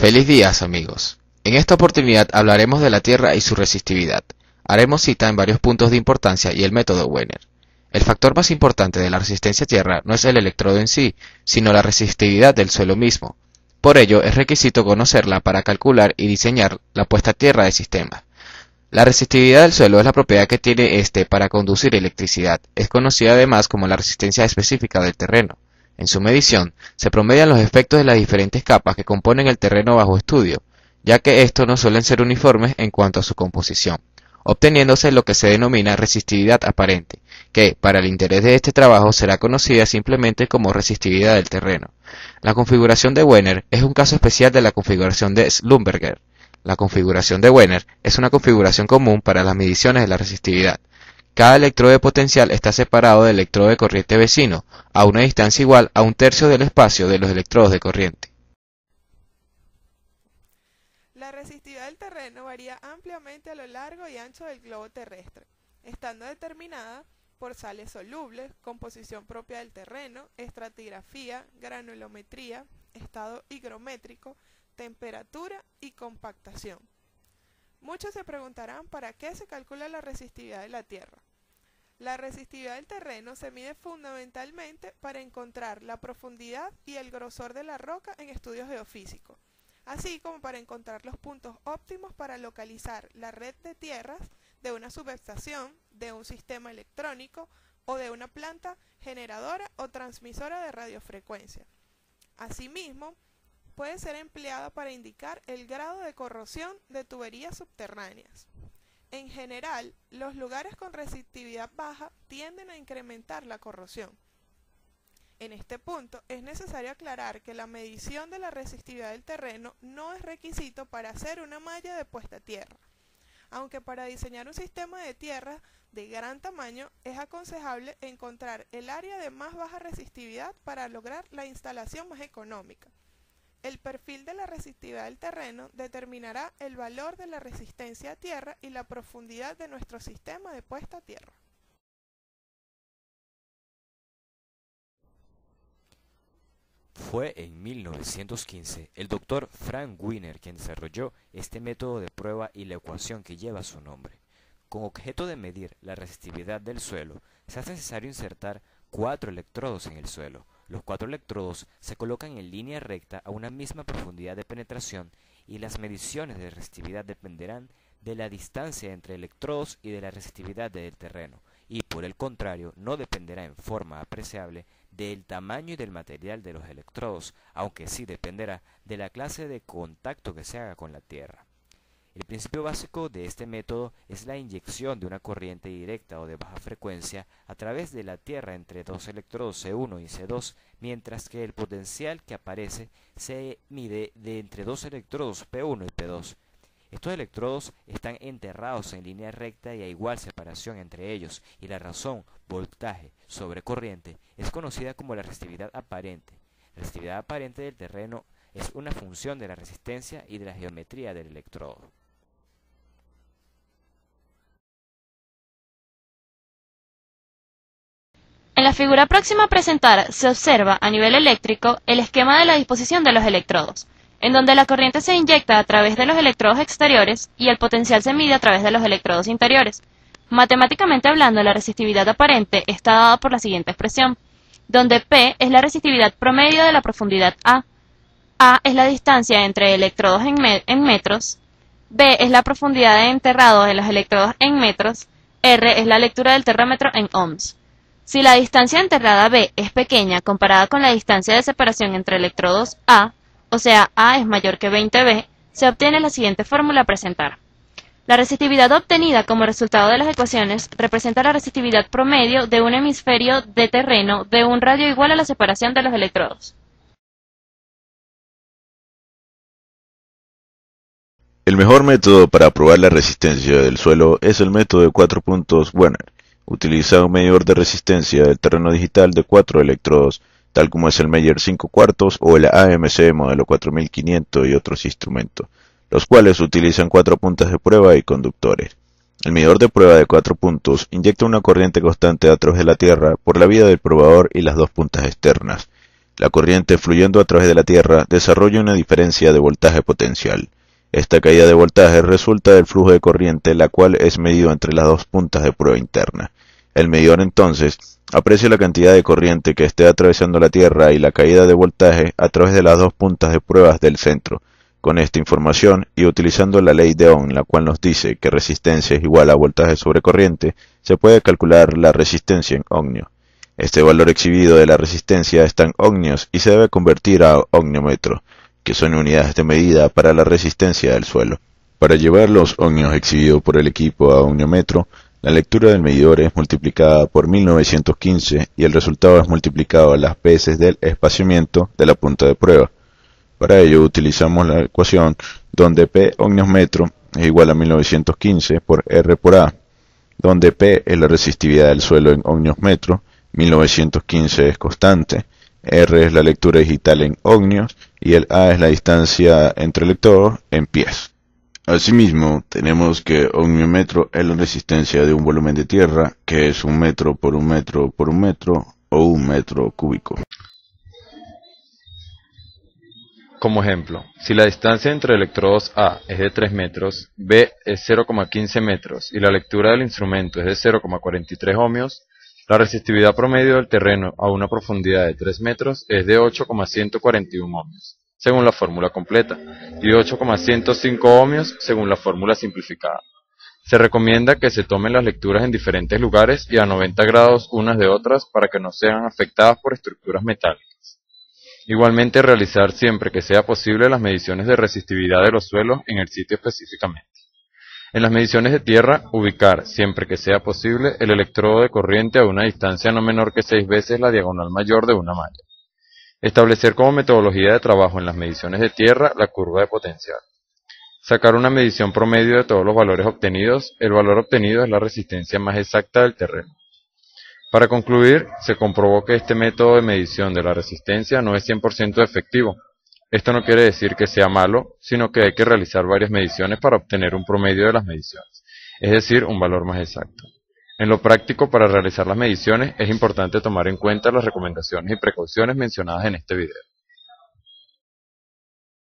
Feliz días, amigos. En esta oportunidad hablaremos de la Tierra y su resistividad. Haremos cita en varios puntos de importancia y el método Wiener. El factor más importante de la resistencia a tierra no es el electrodo en sí, sino la resistividad del suelo mismo. Por ello, es requisito conocerla para calcular y diseñar la puesta a tierra del sistema. La resistividad del suelo es la propiedad que tiene éste para conducir electricidad. Es conocida además como la resistencia específica del terreno. En su medición, se promedian los efectos de las diferentes capas que componen el terreno bajo estudio, ya que estos no suelen ser uniformes en cuanto a su composición, obteniéndose lo que se denomina resistividad aparente, que, para el interés de este trabajo, será conocida simplemente como resistividad del terreno. La configuración de Wiener es un caso especial de la configuración de Schlumberger. La configuración de Wiener es una configuración común para las mediciones de la resistividad. Cada electrodo de potencial está separado del electrodo de corriente vecino, a una distancia igual a un tercio del espacio de los electrodos de corriente. La resistividad del terreno varía ampliamente a lo largo y ancho del globo terrestre, estando determinada por sales solubles, composición propia del terreno, estratigrafía, granulometría, estado higrométrico, temperatura y compactación. Muchos se preguntarán para qué se calcula la resistividad de la Tierra. La resistividad del terreno se mide fundamentalmente para encontrar la profundidad y el grosor de la roca en estudios geofísicos, así como para encontrar los puntos óptimos para localizar la red de tierras de una subestación, de un sistema electrónico o de una planta generadora o transmisora de radiofrecuencia. Asimismo, puede ser empleada para indicar el grado de corrosión de tuberías subterráneas. En general, los lugares con resistividad baja tienden a incrementar la corrosión. En este punto, es necesario aclarar que la medición de la resistividad del terreno no es requisito para hacer una malla de puesta a tierra, aunque para diseñar un sistema de tierra de gran tamaño es aconsejable encontrar el área de más baja resistividad para lograr la instalación más económica. El perfil de la resistividad del terreno determinará el valor de la resistencia a tierra y la profundidad de nuestro sistema de puesta a tierra. Fue en 1915 el Dr. Frank Wiener quien desarrolló este método de prueba y la ecuación que lleva su nombre. Con objeto de medir la resistividad del suelo, se hace necesario insertar 4 electrodos en el suelo. Los 4 electrodos se colocan en línea recta a una misma profundidad de penetración y las mediciones de resistividad dependerán de la distancia entre electrodos y de la resistividad del terreno, y por el contrario no dependerá en forma apreciable del tamaño y del material de los electrodos, aunque sí dependerá de la clase de contacto que se haga con la tierra. El principio básico de este método es la inyección de una corriente directa o de baja frecuencia a través de la tierra entre dos electrodos C1 y C2, mientras que el potencial que aparece se mide de entre dos electrodos P1 y P2. Estos electrodos están enterrados en línea recta y a igual separación entre ellos, y la razón, voltaje sobre corriente, es conocida como la resistividad aparente. La resistividad aparente del terreno es una función de la resistencia y de la geometría del electrodo. En la figura próxima a presentar se observa a nivel eléctrico el esquema de la disposición de los electrodos, en donde la corriente se inyecta a través de los electrodos exteriores y el potencial se mide a través de los electrodos interiores. Matemáticamente hablando, la resistividad aparente está dada por la siguiente expresión, donde P es la resistividad promedio de la profundidad A es la distancia entre electrodos en metros, B es la profundidad de enterrado de los electrodos en metros, R es la lectura del terrómetro en ohms. Si la distancia enterrada B es pequeña comparada con la distancia de separación entre electrodos A, o sea A es mayor que 20B, se obtiene la siguiente fórmula a presentar. La resistividad obtenida como resultado de las ecuaciones representa la resistividad promedio de un hemisferio de terreno de un radio igual a la separación de los electrodos. El mejor método para probar la resistencia del suelo es el método de 4 puntos Wiener. Utiliza un medidor de resistencia del terreno digital de 4 electrodos, tal como es el Meyer 5/4 o el AMC modelo 4500 y otros instrumentos, los cuales utilizan 4 puntas de prueba y conductores. El medidor de prueba de 4 puntos inyecta una corriente constante a través de la tierra por la vía del probador y las 2 puntas externas. La corriente fluyendo a través de la Tierra desarrolla una diferencia de voltaje potencial. Esta caída de voltaje resulta del flujo de corriente, la cual es medido entre las dos puntas de prueba interna. El medidor entonces aprecia la cantidad de corriente que esté atravesando la Tierra y la caída de voltaje a través de las dos puntas de pruebas del centro. Con esta información y utilizando la ley de Ohm, la cual nos dice que resistencia es igual a voltaje sobre corriente, se puede calcular la resistencia en ohmios. Este valor exhibido de la resistencia está en ohmios y se debe convertir a ohmiómetro, que son unidades de medida para la resistencia del suelo. Para llevar los ohmios exhibidos por el equipo a ohmiómetro, la lectura del medidor es multiplicada por 1915 y el resultado es multiplicado a las veces del espaciamiento de la punta de prueba. Para ello utilizamos la ecuación donde P ohmiómetro es igual a 1915 por R por A, donde P es la resistividad del suelo en ohmios metro, 1915 es constante, R es la lectura digital en ohmios y el A es la distancia entre electrodos en pies. Asimismo, tenemos que ohmiómetro es la resistencia de un volumen de tierra, que es 1 metro por 1 metro por 1 metro o 1 metro cúbico. Como ejemplo, si la distancia entre electrodos A es de 3 metros, B es 0,15 metros y la lectura del instrumento es de 0,43 ohmios, la resistividad promedio del terreno a una profundidad de 3 metros es de 8,141 ohmios, según la fórmula completa, y 8,105 ohmios según la fórmula simplificada. Se recomienda que se tomen las lecturas en diferentes lugares y a 90 grados unas de otras para que no sean afectadas por estructuras metálicas. Igualmente realizar siempre que sea posible las mediciones de resistividad de los suelos en el sitio específicamente. En las mediciones de tierra, ubicar, siempre que sea posible, el electrodo de corriente a una distancia no menor que 6 veces la diagonal mayor de una malla. Establecer como metodología de trabajo en las mediciones de tierra la curva de potencial. Sacar una medición promedio de todos los valores obtenidos. El valor obtenido es la resistencia más exacta del terreno. Para concluir, se comprobó que este método de medición de la resistencia no es 100% efectivo. Esto no quiere decir que sea malo, sino que hay que realizar varias mediciones para obtener un promedio de las mediciones, es decir, un valor más exacto. En lo práctico, para realizar las mediciones, es importante tomar en cuenta las recomendaciones y precauciones mencionadas en este video.